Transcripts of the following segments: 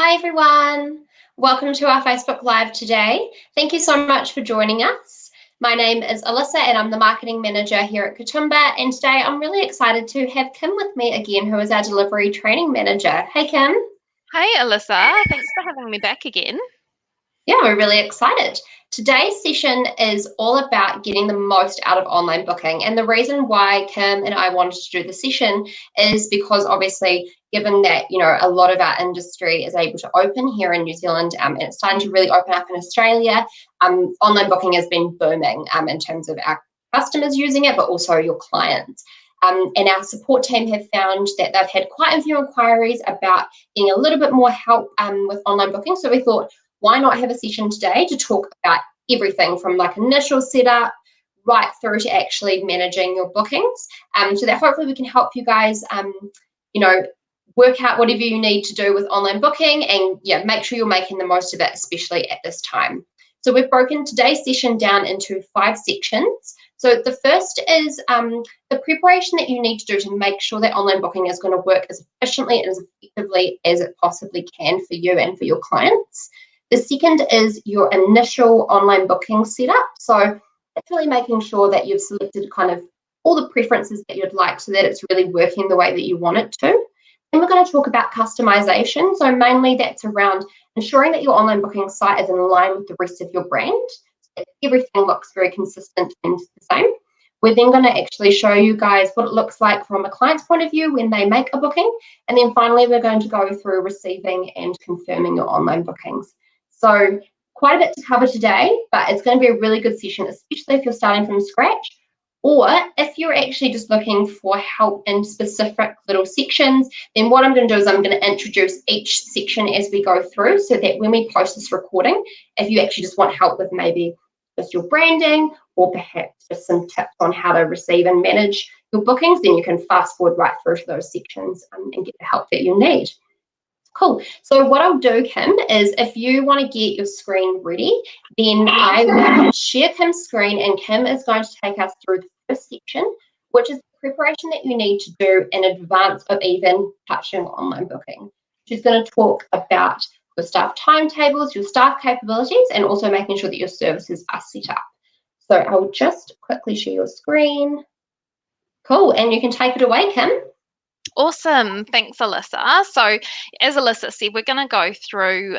Hi everyone, welcome to our Facebook Live today. Thank you so much for joining us. My name is Alyssa and I'm the Marketing Manager here at Kitomba, and today I'm really excited to have Kim with me again, who is our Delivery Training Manager. Hey Kim. Hey, Alyssa. Thanks for having me back again. Yeah, we're really excited. Today's session is all about getting the most out of online booking. And the reason why Kim and I wanted to do the session is because obviously, given that, a lot of our industry is able to open here in New Zealand, and it's starting to really open up in Australia, online booking has been booming in terms of our customers using it, but also your clients. And our support team have found that they've had quite a few inquiries about getting a little bit more help with online booking. So we thought, why not have a session today to talk about everything from like initial setup right through to actually managing your bookings, so that hopefully we can help you guys, work out whatever you need to do with online booking, and yeah, make sure you're making the most of it, especially at this time. So we've broken today's session down into 5 sections. So the first is the preparation that you need to do to make sure that online booking is going to work as efficiently and as effectively as it possibly can for you and for your clients. The second is your initial online booking setup. So it's really making sure that you've selected kind of all the preferences that you'd like so that it's really working the way that you want it to. Then we're going to talk about customization. So mainly that's around ensuring that your online booking site is in line with the rest of your brand, so that everything looks very consistent and the same. We're then going to actually show you guys what it looks like from a client's point of view when they make a booking. And then finally, we're going to go through receiving and confirming your online bookings. So quite a bit to cover today, but it's going to be a really good session, especially if you're starting from scratch, or if you're actually just looking for help in specific little sections. Then what I'm going to do is I'm going to introduce each section as we go through, so that when we post this recording, if you actually just want help with maybe just your branding, or perhaps just some tips on how to receive and manage your bookings, then you can fast forward right through to those sections and get the help that you need. Cool. So what I'll do, Kim, is if you want to get your screen ready, then I will share Kim's screen, and Kim is going to take us through the first section, which is the preparation that you need to do in advance of even touching online booking. She's going to talk about your staff timetables, your staff capabilities, and also making sure that your services are set up. So I'll just quickly share your screen. Cool. And you can take it away, Kim. Awesome. Thanks, Alyssa. So, as Alyssa said, we're going to go through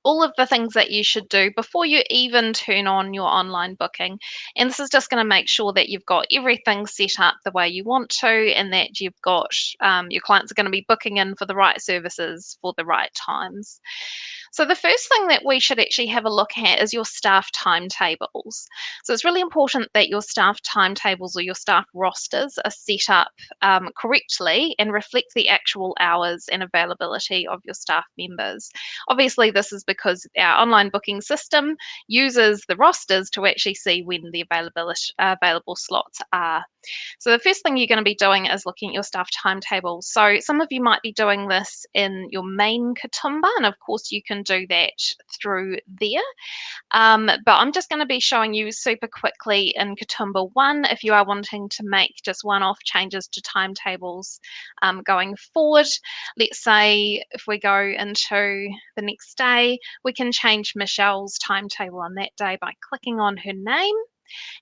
all of the things that you should do before you even turn on your online booking. And this is just going to make sure that you've got everything set up the way you want to, and that you've got your clients are going to be booking in for the right services for the right times. So, the first thing that we should actually have a look at is your staff timetables. So, it's really important that your staff timetables or your staff rosters are set up correctly and reflect the actual hours and availability of your staff members. Obviously, this is because our online booking system uses the rosters to actually see when the available slots are. So the first thing you're going to be doing is looking at your staff timetable. So some of you might be doing this in your main Kitomba, and of course you can do that through there. But I'm just going to be showing you super quickly in Kitomba 1 if you are wanting to make just one-off changes to timetables going forward. Let's say if we go into the next day, we can change Michelle's timetable on that day by clicking on her name,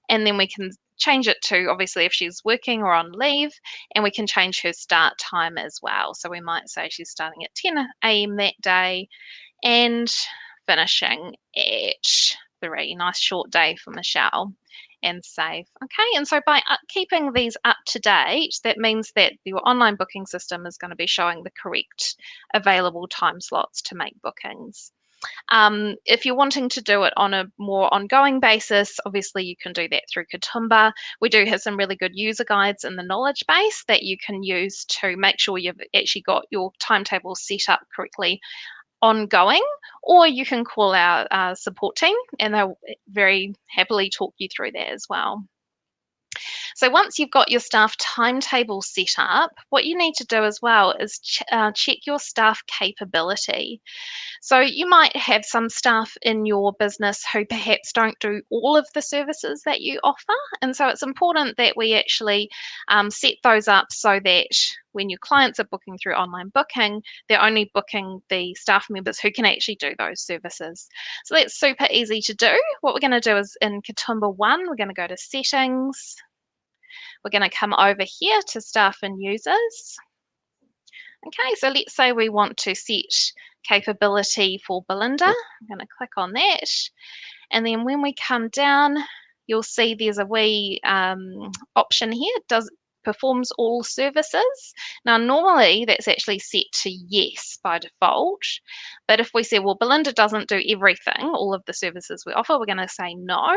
and then we can change it to obviously if she's working or on leave, and we can change her start time as well. So we might say she's starting at 10 a.m. that day and finishing at 3. Nice short day for Michelle. And save. Okay, and so by keeping these up to date, that means that your online booking system is going to be showing the correct available time slots to make bookings. If you're wanting to do it on a more ongoing basis, obviously you can do that through Kitomba. We do have some really good user guides in the knowledge base that you can use to make sure you've actually got your timetable set up correctly ongoing, or you can call our support team and they'll very happily talk you through that as well. So once you've got your staff timetable set up, what you need to do as well is check your staff capability. So you might have some staff in your business who perhaps don't do all of the services that you offer. And so it's important that we actually set those up so that when your clients are booking through online booking, they're only booking the staff members who can actually do those services. So that's super easy to do. What we're going to do is in Kitomba 1, we're going to go to settings. We're going to come over here to staff and users. Okay, so let's say we want to set capability for Belinda. I'm going to click on that. And then when we come down, you'll see there's a wee option here. It performs all services. Now, normally that's actually set to yes by default. But if we say, well, Belinda doesn't do everything, all of the services we offer, we're going to say no.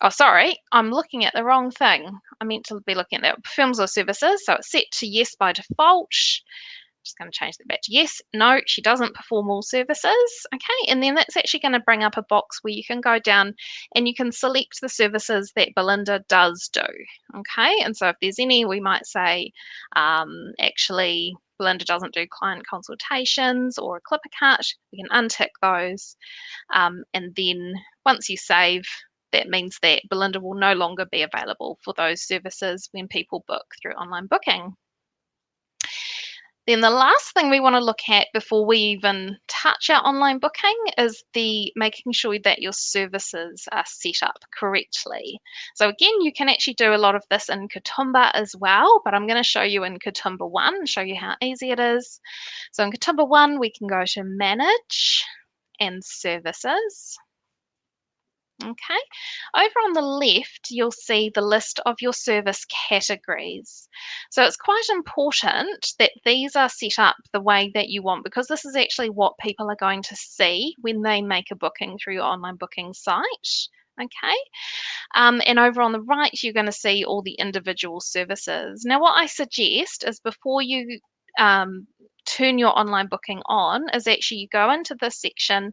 Oh, sorry, I'm looking at the wrong thing. I meant to be looking at that. Performs all services, so it's set to yes by default. Just going to change that back to yes. No, she doesn't perform all services. Okay, and then that's actually going to bring up a box where you can go down and you can select the services that Belinda does do. Okay, and so if there's any, we might say, actually, Belinda doesn't do client consultations or a clipper cut. We can untick those. And then once you save, that means that Belinda will no longer be available for those services when people book through online booking. Then the last thing we want to look at before we even touch our online booking is the making sure that your services are set up correctly. So again, you can actually do a lot of this in Kitomba as well, but I'm going to show you in Kitomba 1, show you how easy it is. So in Kitomba 1, we can go to Manage and Services. Okay, over on the left, you'll see the list of your service categories. So it's quite important that these are set up the way that you want, because this is actually what people are going to see when they make a booking through your online booking site. Okay, and over on the right, you're going to see all the individual services. Now, what I suggest is before you turn your online booking on is actually you go into this section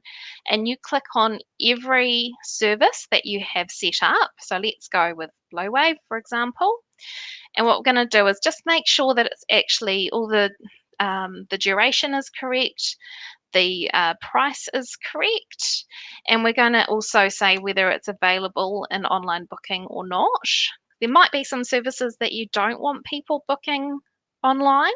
and you click on every service that you have set up. So let's go with Blowwave, for example. And what we're going to do is just make sure that it's actually all the duration is correct, the price is correct, and we're going to also say whether it's available in online booking or not. There might be some services that you don't want people booking online.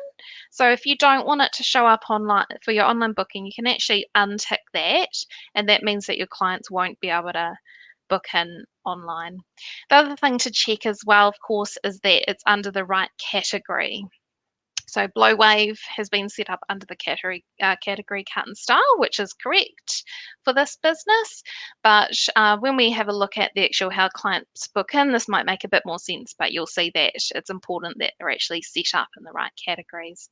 So if you don't want it to show up online for your online booking, you can actually untick that, and that means that your clients won't be able to book in online. The other thing to check as well, of course, is that it's under the right category. So Blowwave has been set up under the category cut and style, which is correct for this business. But when we have a look at the actual how clients book in, this might make a bit more sense, but you'll see that it's important that they're actually set up in the right categories.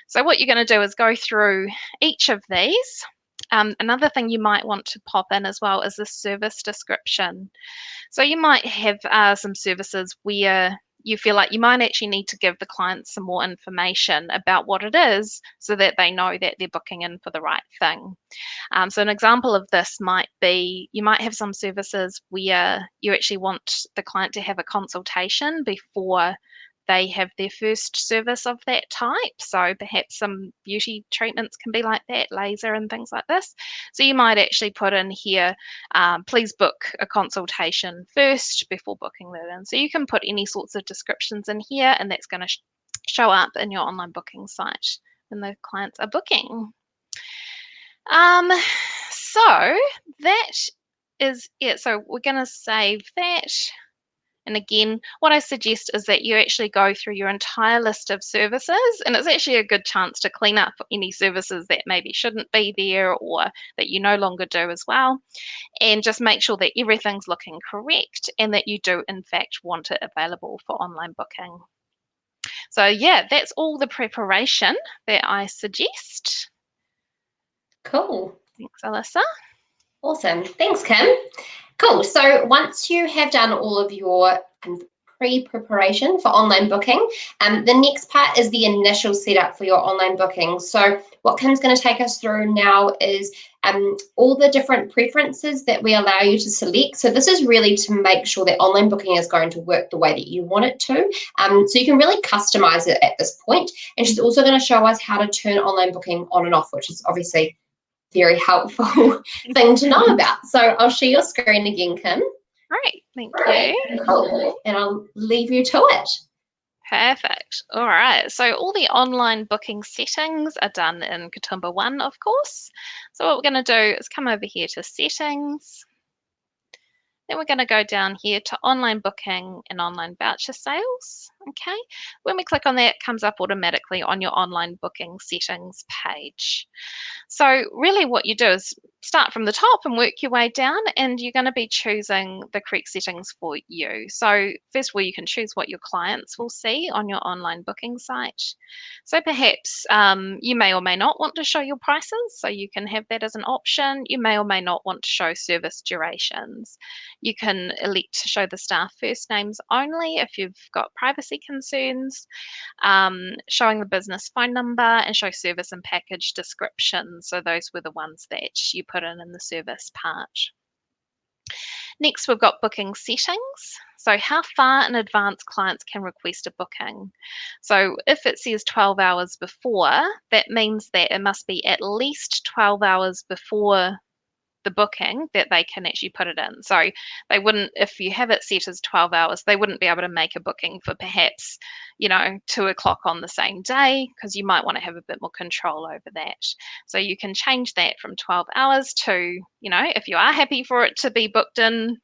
So what you're going to do is go through each of these. Another thing you might want to pop in as well is the service description. So you might have some services where you feel like you might actually need to give the client some more information about what it is so that they know that they're booking in for the right thing. So an example of this might be you might have some services where you actually want the client to have a consultation before they have their first service of that type. So perhaps some beauty treatments can be like that, laser and things like this. So you might actually put in here, please book a consultation first before booking that in. So you can put any sorts of descriptions in here, and that's going to show up in your online booking site when the clients are booking. So that is it. So we're going to save that. And again, what I suggest is that you actually go through your entire list of services, and it's actually a good chance to clean up any services that maybe shouldn't be there or that you no longer do as well, and just make sure that everything's looking correct and that you do in fact want it available for online booking. So yeah, that's all the preparation that I suggest. Cool. Thanks, Alyssa. Awesome. Thanks, Kim. Cool. So once you have done all of your pre-preparation for online booking. The next part is the initial setup for your online booking. So what Kim's going to take us through now is all the different preferences that we allow you to select. So this is really to make sure that online booking is going to work the way that you want it to. So you can really customize it at this point. And she's also going to show us how to turn online booking on and off, which is obviously very helpful thing to know about. So I'll share your screen again, Kim. Great, thank you. Cool. And I'll leave you to it. Perfect. All right. So all the online booking settings are done in Kitomba 1, of course. So what we're going to do is come over here to settings. Then we're going to go down here to online booking and online voucher sales. Okay. When we click on that, it comes up automatically on your online booking settings page. So really what you do is start from the top and work your way down, and you're going to be choosing the correct settings for you. So first of all, you can choose what your clients will see on your online booking site. So perhaps you may or may not want to show your prices, so you can have that as an option. You may or may not want to show service durations. You can elect to show the staff first names only if you've got privacy concerns, showing the business phone number, and show service and package descriptions. So those were the ones that you put in the service part. Next, we've got booking settings. So how far in advance clients can request a booking. So if it says 12 hours before, that means that it must be at least 12 hours before the booking that they can actually put it in. So they wouldn't, if you have it set as 12 hours, they wouldn't be able to make a booking for perhaps, 2 o'clock on the same day, because you might want to have a bit more control over that. So you can change that from 12 hours to, if you are happy for it to be booked in,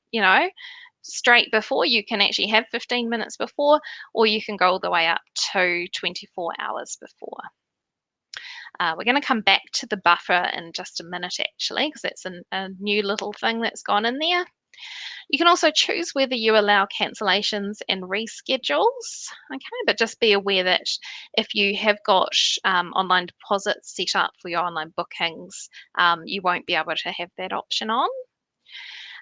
straight before, you can actually have 15 minutes before, or you can go all the way up to 24 hours before. We're going to come back to the buffer in just a minute, actually, because that's a new little thing that's gone in there. You can also choose whether you allow cancellations and reschedules, okay? But just be aware that if you have got online deposits set up for your online bookings, you won't be able to have that option on.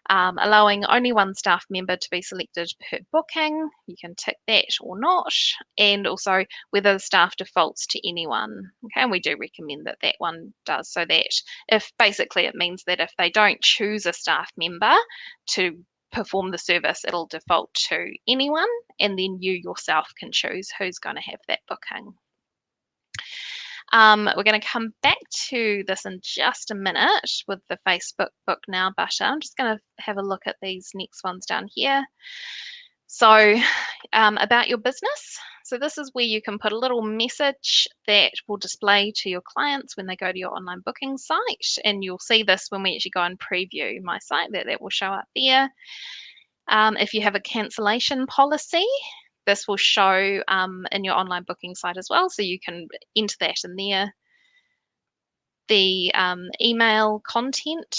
Allowing only one staff member to be selected per booking, you can tick that or not, and also whether the staff defaults to anyone. Okay, and we do recommend that that one does, so that if basically it means that if they don't choose a staff member to perform the service, it'll default to anyone, and then you yourself can choose who's going to have that booking. We're going to come back to this in just a minute with the Facebook Book Now button. I'm just going to have a look at these next ones down here. So about your business. So this is where you can put a little message that will display to your clients when they go to your online booking site. And you'll see this when we actually go and preview my site, that will show up there. If you have a cancellation policy, this will show in your online booking site as well, so you can enter that in there. The email content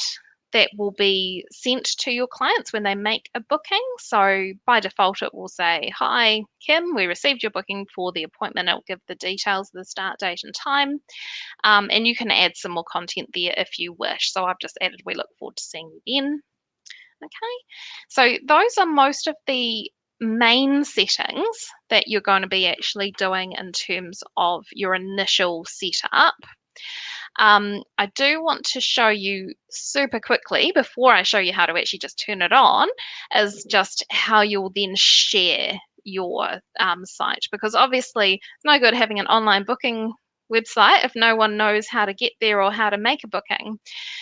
that will be sent to your clients when they make a booking. So by default, it will say, "Hi, Kim, we received your booking for the appointment." It'll give the details of the start date and time. And you can add some more content there if you wish. So I've just added, "We look forward to seeing you then." Okay, so those are most of the main settings that you're going to be actually doing in terms of your initial setup. I do want to show you super quickly, before I show you how to actually just turn it on, is just how you'll then share your site, because obviously it's no good having an online booking website if no one knows how to get there or how to make a booking.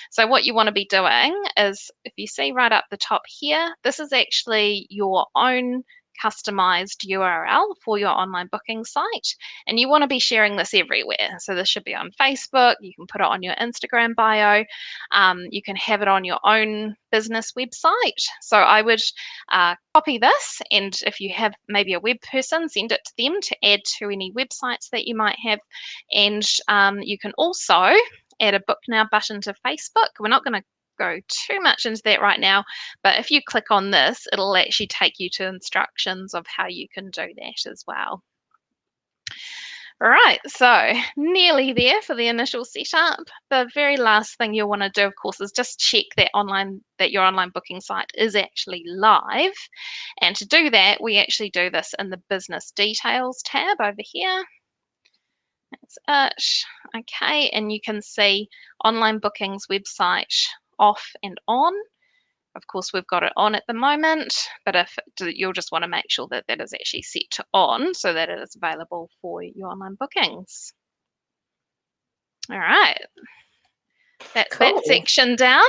So what you want to be doing is, if you see right up the top here, this is actually your own customized URL for your online booking site, and you want to be sharing this everywhere. So this should be on Facebook, you can put it on your Instagram bio, you can have it on your own business website. So I would copy this, and if you have maybe a web person, send it to them to add to any websites that you might have. And you can also add a Book Now button to Facebook. We're not going to go too much into that right now, but if you click on this, it'll actually take you to instructions of how you can do that as well. Right, so nearly there for the initial setup. The very last thing you'll want to do, of course, is just check that your online booking site is actually live. And to do that, we actually do this in the business details tab over here. That's it. Okay, and you can see online bookings website off and on. Of course, we've got it on at the moment, but if you'll just want to make sure that that is actually set to on so that it is available for your online bookings. All right, that's that Cool. section down.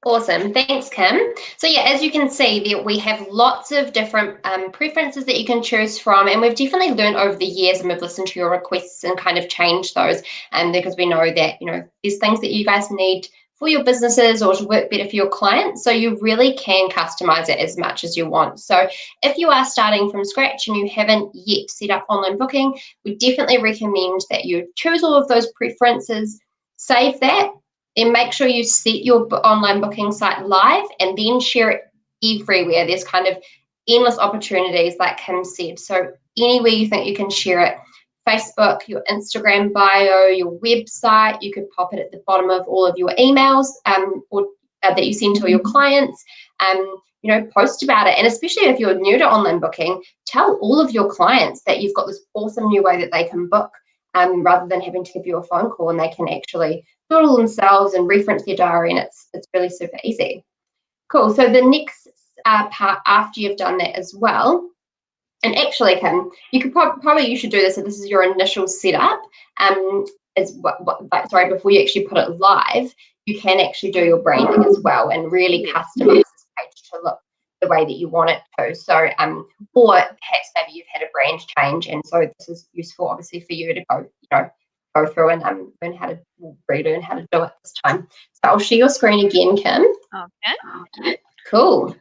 Awesome. Thanks, Kim. So yeah, as you can see, there we have lots of different preferences that you can choose from, and we've definitely learned over the years, and we've listened to your requests and kind of changed those, and because we know that there's things that you guys need for your businesses or to work better for your clients, so you really can customize it as much as you want. So if you are starting from scratch and you haven't yet set up online booking, we definitely recommend that you choose all of those preferences, save that, then make sure you set your online booking site live and then share it everywhere. There's kind of endless opportunities, like Kim said. So anywhere you think you can share it, Facebook, your Instagram bio, your website, you could pop it at the bottom of all of your emails or that you send to your clients. Post about it. And especially if you're new to online booking, tell all of your clients that you've got this awesome new way that they can book, rather than having to give you a phone call, and they can actually do it all themselves and reference their diary, and it's really super easy. Cool. So the next part after you've done that as well, and actually, Kim, you could probably you should do this if this is your initial setup. Before you actually put it live, you can actually do your branding as well and really customize this page to look the way that you want it to. So, or perhaps maybe you've had a brand change, and so this is useful, obviously, for you to go through and relearn how to do it this time. So I'll share your screen again, Kim. Okay. Cool.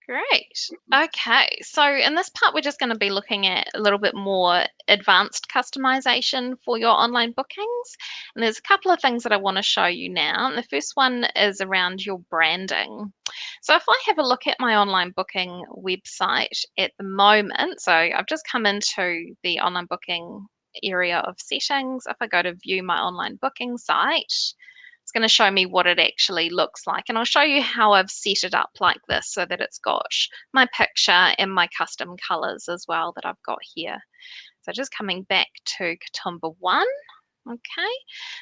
Great. Okay, so in this part, we're just going to be looking at a little bit more advanced customization for your online bookings. And there's a couple of things that I want to show you now. And the first one is around your branding. So if I have a look at my online booking website at the moment, so I've just come into the online booking area of settings. If I go to view my online booking site, it's going to show me what it actually looks like. And I'll show you how I've set it up like this so that it's got my picture and my custom colors as well that I've got here. So just coming back to Kitomba 1. Okay,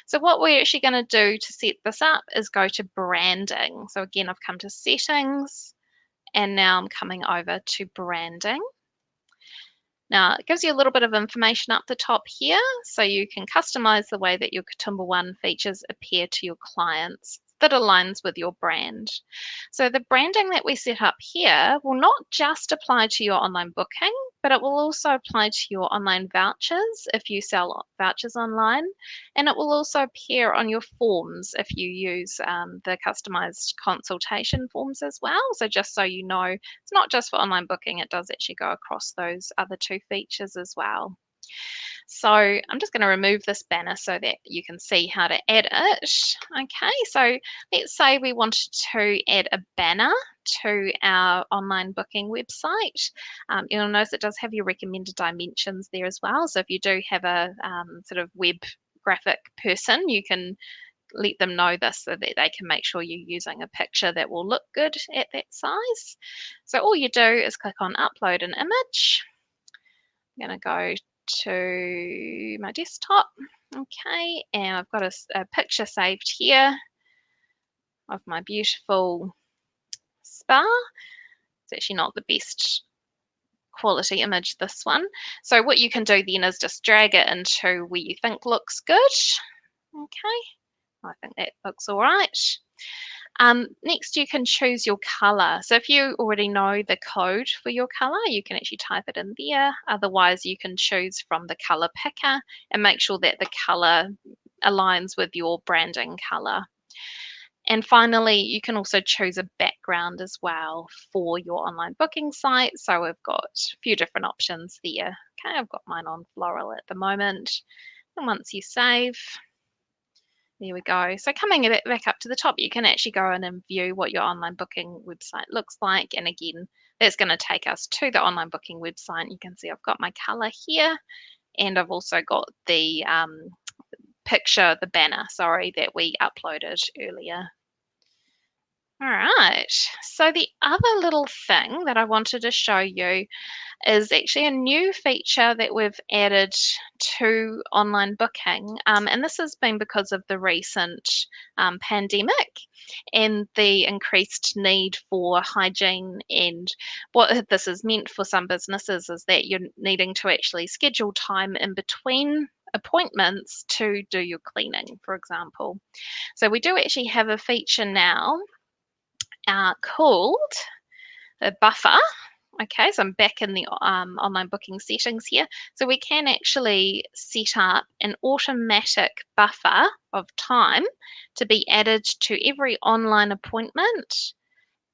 so what we're actually going to do to set this up is go to branding. So again, I've come to settings and now I'm coming over to branding. Now, it gives you a little bit of information up the top here, so you can customize the way that your Kitomba 1 features appear to your clients that aligns with your brand. So the branding that we set up here will not just apply to your online booking, but it will also apply to your online vouchers if you sell vouchers online, and it will also appear on your forms if you use the customized consultation forms as well. So just so you know, it's not just for online booking, it does actually go across those other two features as well. So I'm just going to remove this banner so that you can see how to add it. Okay, so let's say we wanted to add a banner to our online booking website. You'll notice it does have your recommended dimensions there as well. So if you do have a sort of web graphic person, you can let them know this so that they can make sure you're using a picture that will look good at that size. So all you do is click on upload an image. I'm going to go to my desktop. Okay, and I've got a picture saved here of my beautiful spa. It's actually not the best quality image, this one. So what you can do then is just drag it into where you think looks good. Okay, I think that looks all right. Next, you can choose your color. So if you already know the code for your color, you can actually type it in there. Otherwise, you can choose from the color picker and make sure that the color aligns with your branding color. And finally, you can also choose a background as well for your online booking site. So we've got a few different options there. Okay, I've got mine on floral at the moment. And once you save, there we go. So coming back up to the top, you can actually go in and view what your online booking website looks like. And again, that's going to take us to the online booking website. You can see I've got my color here and I've also got the picture, the banner, sorry, that we uploaded earlier. All right, so the other little thing that I wanted to show you is actually a new feature that we've added to online booking. And this has been because of the recent pandemic and the increased need for hygiene. And what this has meant for some businesses is that you're needing to actually schedule time in between appointments to do your cleaning, for example. So we do actually have a feature now called a buffer. Okay, so I'm back in the online booking settings here. So we can actually set up an automatic buffer of time to be added to every online appointment,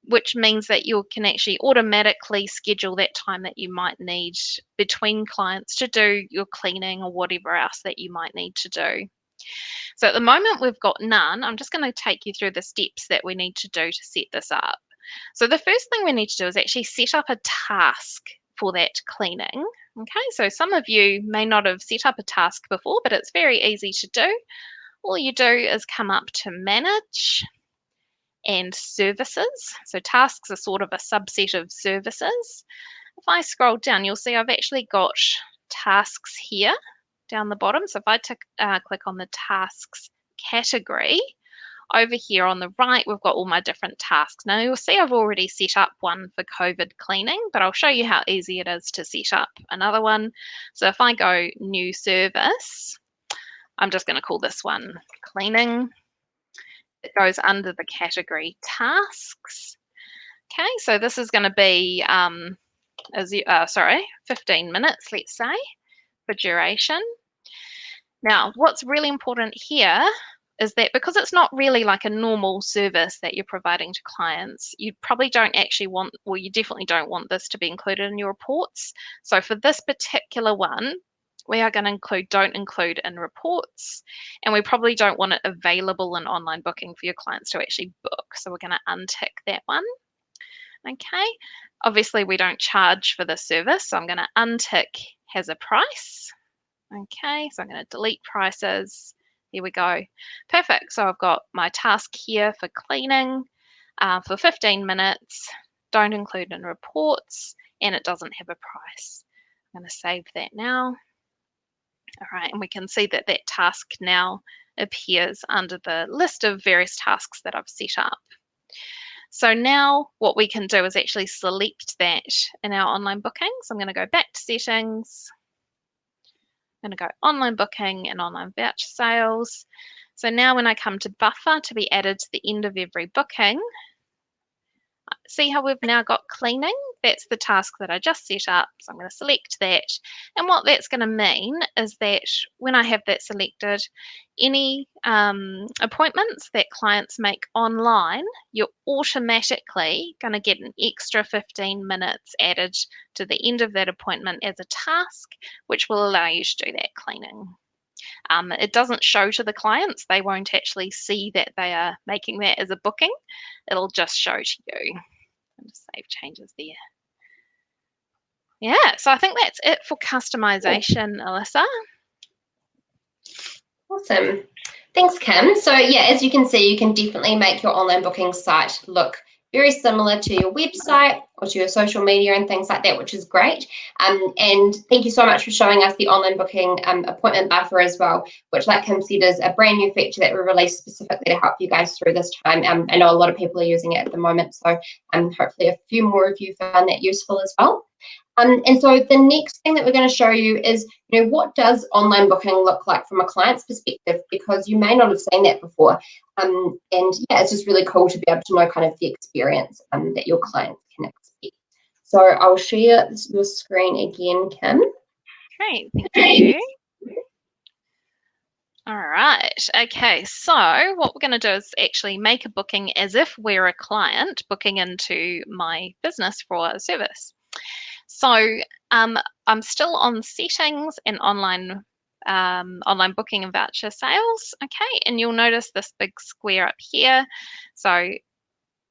which means that you can actually automatically schedule that time that you might need between clients to do your cleaning or whatever else that you might need to do. So at the moment we've got none. I'm just going to take you through the steps that we need to do to set this up. So the first thing we need to do is actually set up a task for that cleaning. Okay, so some of you may not have set up a task before, but it's very easy to do. All you do is come up to Manage and Services. So tasks are sort of a subset of services. If I scroll down, you'll see I've actually got tasks here down the bottom. So if I click on the tasks category, over here on the right, we've got all my different tasks. Now you'll see I've already set up one for COVID cleaning, but I'll show you how easy it is to set up another one. So if I go new service, I'm just going to call this one cleaning. It goes under the category tasks. Okay, so this is going to be 15 minutes, let's say, for duration. Now, what's really important here is that because it's not really like a normal service that you're providing to clients, you probably don't actually want, well, you definitely don't want this to be included in your reports. So for this particular one, we are going to include don't include in reports, and we probably don't want it available in online booking for your clients to actually book. So we're going to untick that one. Okay, obviously we don't charge for this service, so I'm going to untick has a price. Okay, so I'm going to delete prices. Here we go. Perfect. So I've got my task here for cleaning for 15 minutes. Don't include in reports, and it doesn't have a price. I'm going to save that now. All right, and we can see that that task now appears under the list of various tasks that I've set up. So now what we can do is actually select that in our online booking. So I'm going to go back to settings. I'm going to go online booking and online voucher sales. So now when I come to buffer to be added to the end of every booking, see how we've now got cleaning? That's the task that I just set up. So I'm going to select that. And what that's going to mean is that when I have that selected, any appointments that clients make online, you're automatically going to get an extra 15 minutes added to the end of that appointment as a task, which will allow you to do that cleaning. It doesn't show to the clients. They won't actually see that they are making that as a booking. It'll just show to you. And just save changes there. Yeah, so I think that's it for customization, Alyssa. Awesome. Thanks, Kim. So yeah, as you can see, you can definitely make your online booking site look very similar to your website or to your social media and things like that, which is great. And thank you so much for showing us the online booking appointment buffer as well, which, like Kim said, is a brand new feature that we released specifically to help you guys through this time. I know a lot of people are using it at the moment, so hopefully a few more of you found that useful as well. And so the next thing that we're going to show you is, what does online booking look like from a client's perspective? Because you may not have seen that before. And yeah, it's just really cool to be able to know kind of the experience that your clients can expect. So I'll share your screen again, Kim. Great, thank you. All right, okay, so what we're going to do is actually make a booking as if we're a client booking into my business for a service. So I'm still on settings and online booking and voucher sales. Okay, and you'll notice this big square up here. So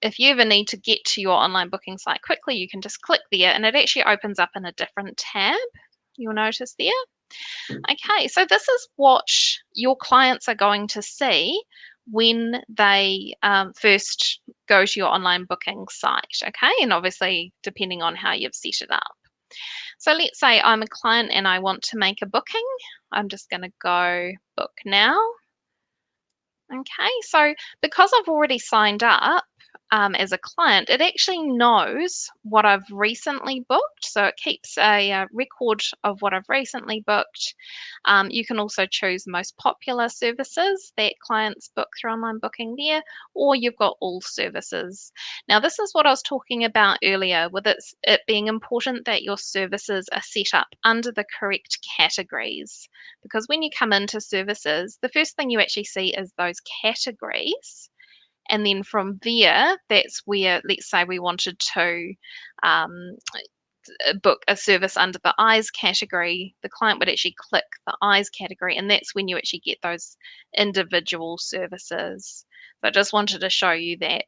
if you ever need to get to your online booking site quickly, you can just click there and it actually opens up in a different tab. You'll notice there. Okay, so this is what your clients are going to see when they first go to your online booking site, okay? And obviously, depending on how you've set it up. So let's say I'm a client and I want to make a booking. I'm just going to go book now. Okay, so because I've already signed up as a client, it actually knows what I've recently booked. So it keeps a record of what I've recently booked. You can also choose the most popular services that clients book through online booking there, or you've got all services. Now, this is what I was talking about earlier with it being important that your services are set up under the correct categories. Because when you come into services, the first thing you actually see is those categories. And then from there, that's where, let's say we wanted to um, book a service under the eyes category, the client would actually click the eyes category, and that's when you actually get those individual services. So I just wanted to show you that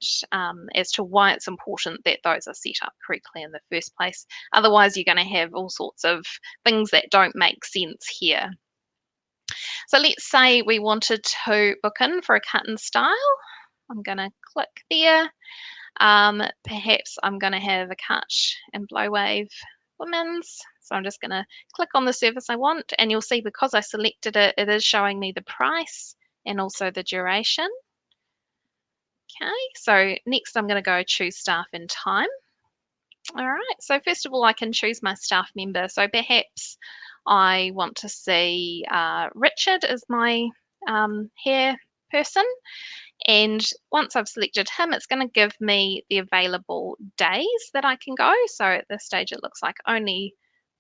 as to why it's important that those are set up correctly in the first place. Otherwise, you're going to have all sorts of things that don't make sense here. So let's say we wanted to book in for a cut and style. I'm going to click there. Perhaps I'm going to have a cut and blow wave women's. So I'm just going to click on the service I want, and you'll see because I selected it, it is showing me the price and also the duration. Okay, so next I'm going to go choose staff and time. All right, so first of all, I can choose my staff member. So perhaps I want to see Richard as my hair person. And once I've selected him, it's going to give me the available days that I can go. So at this stage, it looks like only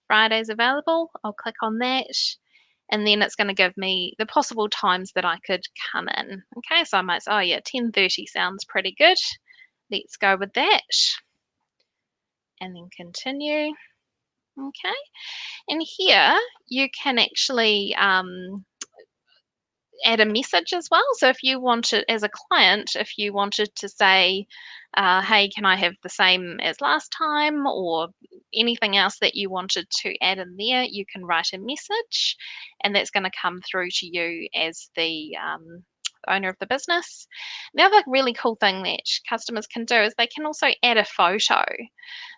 Friday's available. I'll click on that. And then it's going to give me the possible times that I could come in. Okay, so I might say, oh yeah, 10:30 sounds pretty good. Let's go with that. And then continue. Okay, and here you can actually add a message as well. So if you wanted, as a client, if you wanted to say, hey, can I have the same as last time, or anything else that you wanted to add in there, you can write a message, and that's going to come through to you as the owner of the business. The other really cool thing that customers can do is they can also add a photo.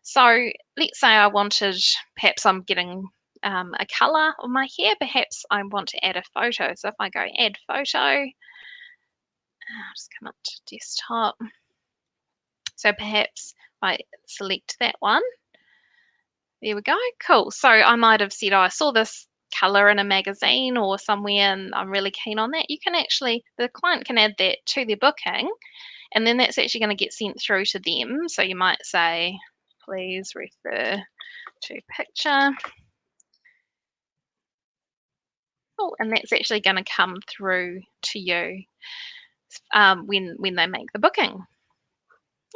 So let's say I wanted, perhaps I'm getting a color on my hair, perhaps I want to add a photo. So if I go add photo, I'll just come up to desktop. So perhaps I select that one. There we go. Cool. So I might have said, oh, I saw this color in a magazine or somewhere and I'm really keen on that. You can actually, the client can add that to their booking, and then that's actually going to get sent through to them. So you might say, please refer to picture. Oh, and that's actually going to come through to you when they make the booking.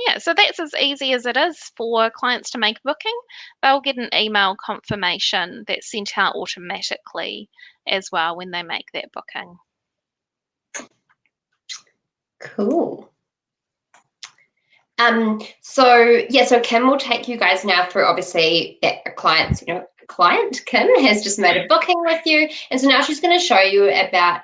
Yeah, so that's as easy as it is for clients to make a booking. They'll get an email confirmation that's sent out automatically as well when they make that booking. Cool. So Kim will take you guys now through, obviously, that a client's, client Kim has just made a booking with you, and so now she's going to show you about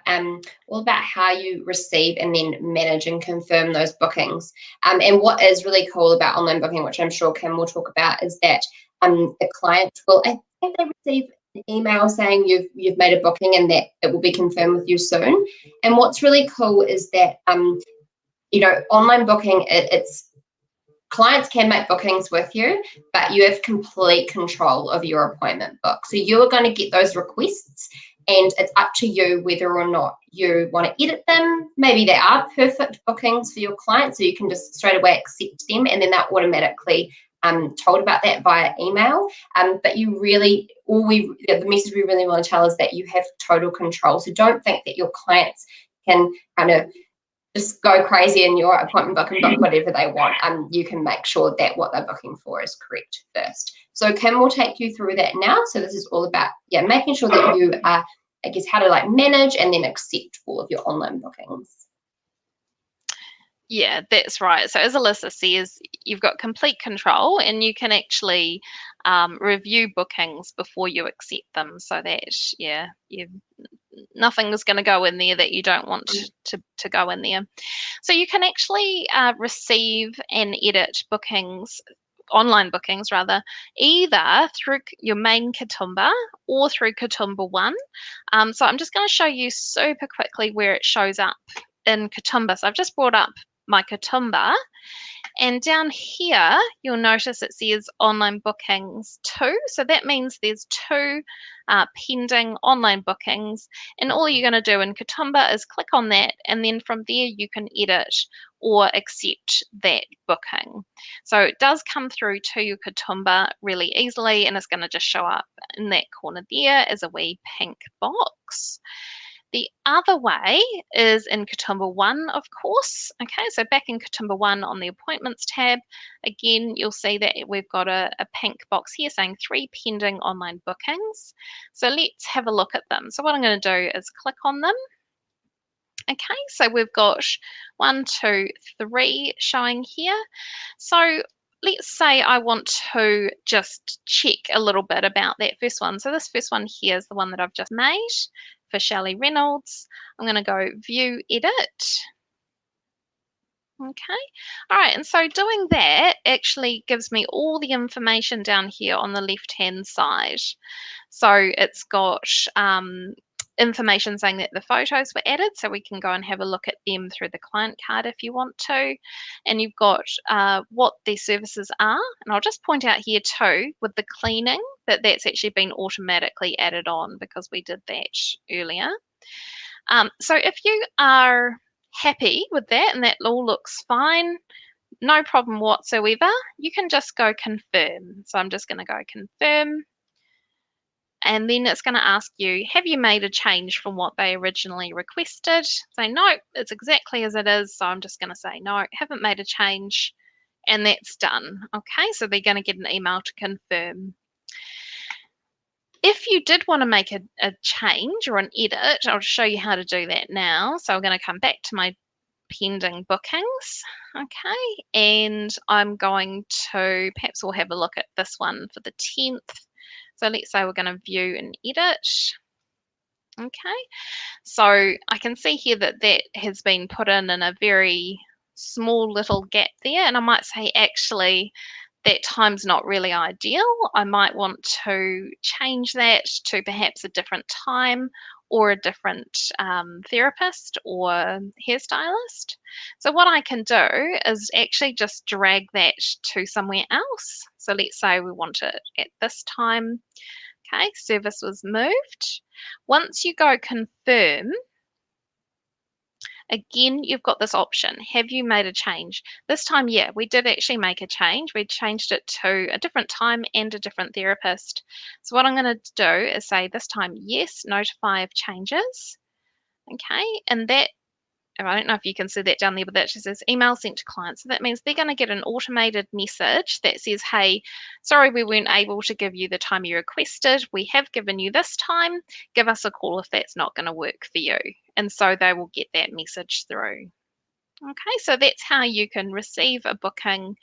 all about how you receive and then manage and confirm those bookings. And what is really cool about online booking, which I'm sure Kim will talk about, is that the client will, I think they receive an email saying you've made a booking and that it will be confirmed with you soon. And what's really cool is that online booking, it's clients can make bookings with you, but you have complete control of your appointment book. So you are going to get those requests, and it's up to you whether or not you want to edit them. Maybe they are perfect bookings for your client, so you can just straight away accept them, and then they're automatically told about that via email. But you really, the message we really want to tell is that you have total control. So don't think that your clients can kind of just go crazy in your appointment book and book whatever they want. You can make sure that what they're booking for is correct first. So Kim will take you through that now. So this is all about, making sure that you are, how to manage and then accept all of your online bookings. Yeah, that's right. So as Alyssa says, you've got complete control, and you can actually review bookings before you accept them, so that nothing is going to go in there that you don't want to go in there. So you can actually receive and edit bookings, online bookings rather, either through your main Kitomba or through Kitomba One. So I'm just going to show you super quickly where it shows up in Kitomba. So I've just brought up my Kitomba, and down here you'll notice it says online bookings 2. So that means there's 2 pending online bookings, and all you're going to do in Kitomba is click on that, and then from there you can edit or accept that booking. So it does come through to your Kitomba really easily, and it's going to just show up in that corner there as a wee pink box. The other way is in Kitomba One, of course. Okay, so back in Kitomba One on the Appointments tab, again, you'll see that we've got a pink box here saying 3 pending online bookings. So let's have a look at them. So what I'm going to do is click on them. Okay, so we've got 1, 2, 3 showing here. So let's say I want to just check a little bit about that first one. So this first one here is the one that I've just made for Shelley Reynolds. I'm going to go view edit. Okay, all right, and so doing that actually gives me all the information down here on the left hand side. So it's got information saying that the photos were added, so we can go and have a look at them through the client card if you want to. And you've got what their services are, and I'll just point out here too with the cleaning that's actually been automatically added on because we did that earlier. So if you are happy with that and that all looks fine, no problem whatsoever, you can just go confirm. So I'm just going to go confirm. And then it's going to ask you, have you made a change from what they originally requested? Say, no, it's exactly as it is. So I'm just going to say, no, haven't made a change. And that's done. Okay, so they're going to get an email to confirm. If you did want to make a change or an edit, I'll show you how to do that now. So I'm going to come back to my pending bookings. Okay, and I'm going to, perhaps we'll have a look at this one for the 10th. So let's say we're going to view and edit. Okay, so I can see here that that has been put in a very small little gap there, and I might say actually that time's not really ideal. I might want to change that to perhaps a different time or a different therapist or hairstylist. So what I can do is actually just drag that to somewhere else. So let's say we want it at this time. Okay, service was moved. Once you go confirm, again, you've got this option. Have you made a change? This time, yeah, we did actually make a change. We changed it to a different time and a different therapist. So what I'm going to do is say this time, yes, notify of changes. Okay, and that, I don't know if you can see that down there, but that just says email sent to clients. So that means they're going to get an automated message that says, hey, sorry, we weren't able to give you the time you requested. We have given you this time. Give us a call if that's not going to work for you. And so they will get that message through. Okay, so that's how you can receive a booking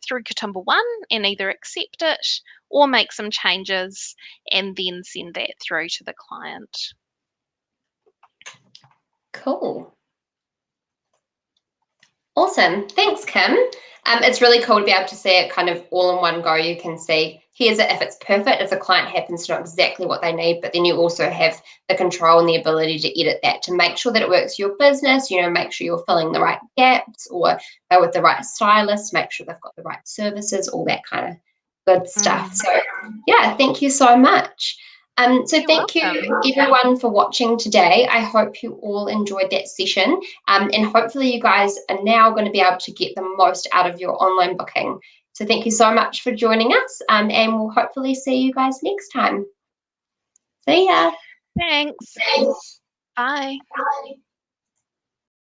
through Kitomba One and either accept it or make some changes and then send that through to the client. Cool. Awesome. Thanks, Kim. It's really cool to be able to see it kind of all in one go. You can see here's it if it's perfect, if the client happens to know exactly what they need, but then you also have the control and the ability to edit that to make sure that it works for your business, make sure you're filling the right gaps or go with the right stylist, make sure they've got the right services, all that kind of good stuff. So yeah, thank you so much. So thank you everyone for watching today. I hope you all enjoyed that session, and hopefully you guys are now going to be able to get the most out of your online booking. So thank you so much for joining us, and we'll hopefully see you guys next time. See ya. Thanks. Bye. Bye.